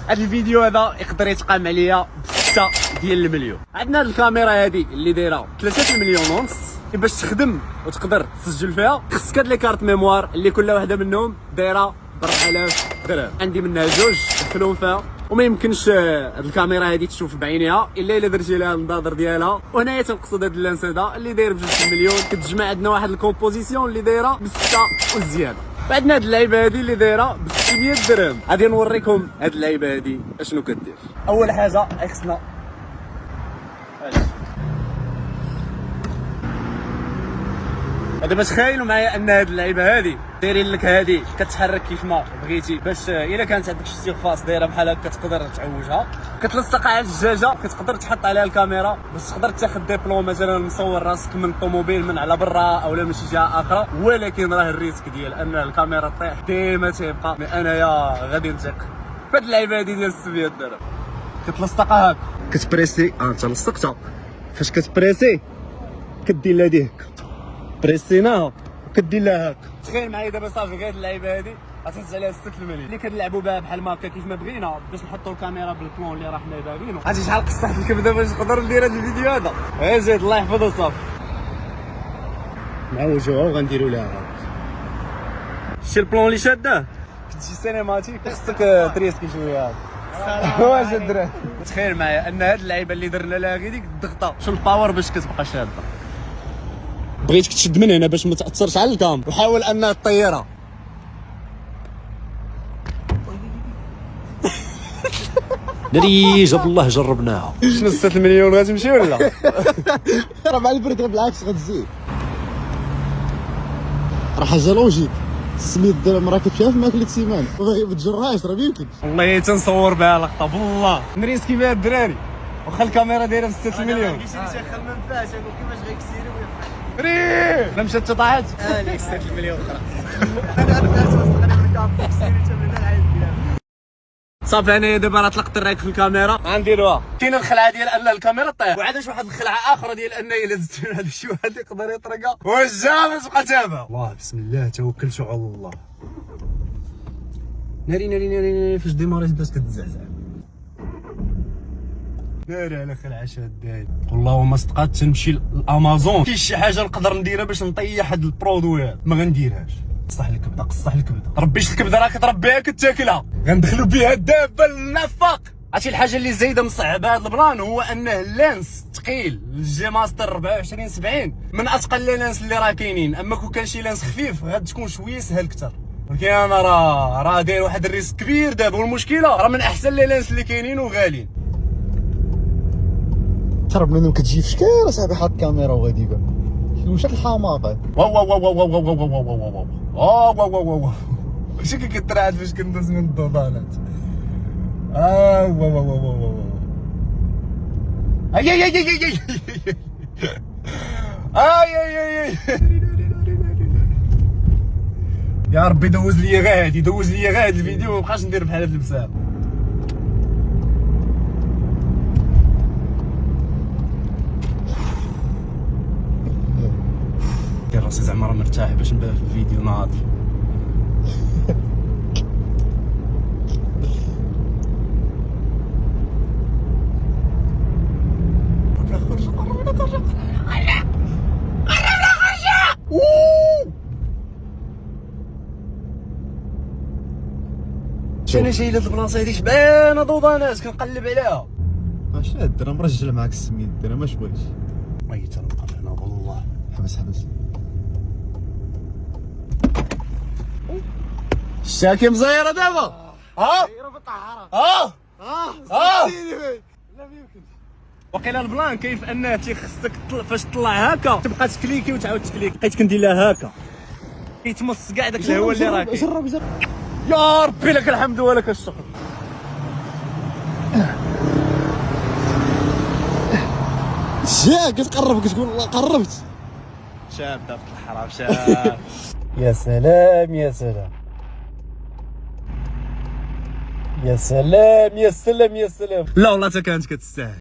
هذا الفيديو هذا يقدر يتقام عليا ب6 ديال المليون. عندنا هاد الكاميرا هذه اللي دايره 3 المليون ونص. باش تخدم وتقدر تسجل فيها خصك هاد لي كارت ميموار اللي كل وحده منهم دايره ب 4000 درهم. عندي منها جوج دخلهم فيها، وما يمكنش هاد الكاميرا هادي تشوف بعينيها الا درتي لها النظاظر ديالها. وهنايا تنقصد هاد اللانس هذا اللي داير ب2 مليون. كتجمع عندنا واحد الكومبوزيسيون اللي دايره ب6 والزياده. بعدنا هاد اللعيبه هادي اللي دايره ب 600 درهم. غادي نوريكم هاد اللعيبه هادي اشنو كدير. اول حاجه خصنا دابا تخيلوا معايا ان هاد اللعيبه هادي دايرين لك هادي كتحرك كيف ما بغيتي، باش الا كانت عندك شي سيرفاس دايره بحال هكا تقدر تعوجها. كتلصق على الزجاجه، كتقدر تحط عليها الكاميرا باش تقدر تاخذ دي بلون مثلا مصور راسك من الطوموبيل من على برا اولا من شي جهه اخرى. ولكن راه الريسك ديال ان الكاميرا طيح ديما تيبقى. مي انايا غادي نثق فهاد اللعيبه هادي ديال 600 درهم. كتلصقها هكا كتبريسي، انت لصقتها. فاش كتبريسي كدير لها هادي هكا، بريسيناها وكدير لها هكا. تخيل معايا دابا صافي غير اللعيبه هادي غتهز عليها 6 المليون اللي كنلعبوا بها بحال ما هكا كيف ما بغينا باش نحطوا الكاميرا بالبلون اللي راه حنا دايرينو. عرفتي شحال قصحت الكبده باش نقدر ندير هذا الفيديو هذا؟ غير زيد الله يحفظه صافي. نعوجوها وغنديروا لها هكا. شتي البلون اللي شاده؟ كتجي سينماتيك، خصك تريسكي شويه هذا. واش الدراري تخيل معايا ان هاد اللعيبه اللي درنا لها غير ديك الضغطه شو الباور باش كتبقى شاده. بغيتك تشد من هنا باش ما تاثرش على الكام، وحاول انها تطيرها. ناري جاب الله جربناها. شنو 6 المليون غتمشي ولا؟ راه مع البريد بالعكس غتزيد، راه حاجه لوجيك. 600 درهم راه كتشاف ماكله سيمانه ما تجرهاش، راه ميمكنش. والله تنصور بها لقطه بالله نريسكي بها الدراري واخا الكاميرا دايره ب 6 المليون. كيفاش غيكسيري ري لا مشات طاحت ليك 6 المليون اخرى. صافي انايا دابا راه طلقت الرايك في الكاميرا. غنديروها كاينه الخلعه ديال ان الكاميرا طيح، وعاد واحد الخلعه اخرى ديال ان الا زدت هذا شي واحد يقدر يطرقها وجا تبقى تابع. الله بسم الله توكلت على الله. ناري ناري ناري ناري فاش ديماريت بدات كتزعزع. ناري على خلعه شاداني. والله ما صدقات تنمشي لامازون كاين شي حاجه نقدر نديرها باش نطيح هاد البرودوي هذا ما غنديرهاش. قصح الكبده قصح الكبده، ربيش الكبده راه كتربيها كتاكلها. غندخلوا بها دابا للنفاق. عرفتي الحاجه اللي زايده مصعبه هذا البلان هو انه اللانس ثقيل. الجي ماستر 2470 من اثقل لي لانس اللي راه كاينين. اما كون كان شي لانس خفيف غادي تكون شويه سهل اكثر، ولكن انا راه داير واحد الريسك كبير دابا. والمشكله راه من احسن لي لانس اللي كاينين وغاليين. تهرب منهم كتجي في شكل اصاحبي حاط الكاميرا وغادي يبان. واش هاد الحماقه؟ واو واو واو واو واو واو واو واو واو واو واو واو واو واش كترعد فاش كندوز من الضبانات. واو واو واو واو واو اي اي اي اي اي اي يا ربي دوز لي غادي دوز لي غادي الفيديو ما بقاش ندير بحال هاد البسام. دير راسي زعما راه مرتاح باش نبان في الفيديو ناضي. شنو شي هاد البلاصه هادي شبانه ضوضه ناس كنقلب عليها. اش هاد مرجل معاك 600 درهم اش بغيتي؟ ميت نوقف هنا والله. حبس الشاكي مزيره دابا. لا ميمكن. وقيلا البلان كيف انه خصك فاش تطلع هكا تبقى تكليكي وتعاود تكليكي. بقيت كندير لها هكا كيتمص كاع داك الهواء اللي راه كاين. جرب يا ربي لك الحمد ولك الشكر. جا كتقرب كتقول قربت. شاب دابا الحرام شاب. يا سلام يا سلام يا سلام يا سلام يا سلام. لا والله تا كانت كتستاهل.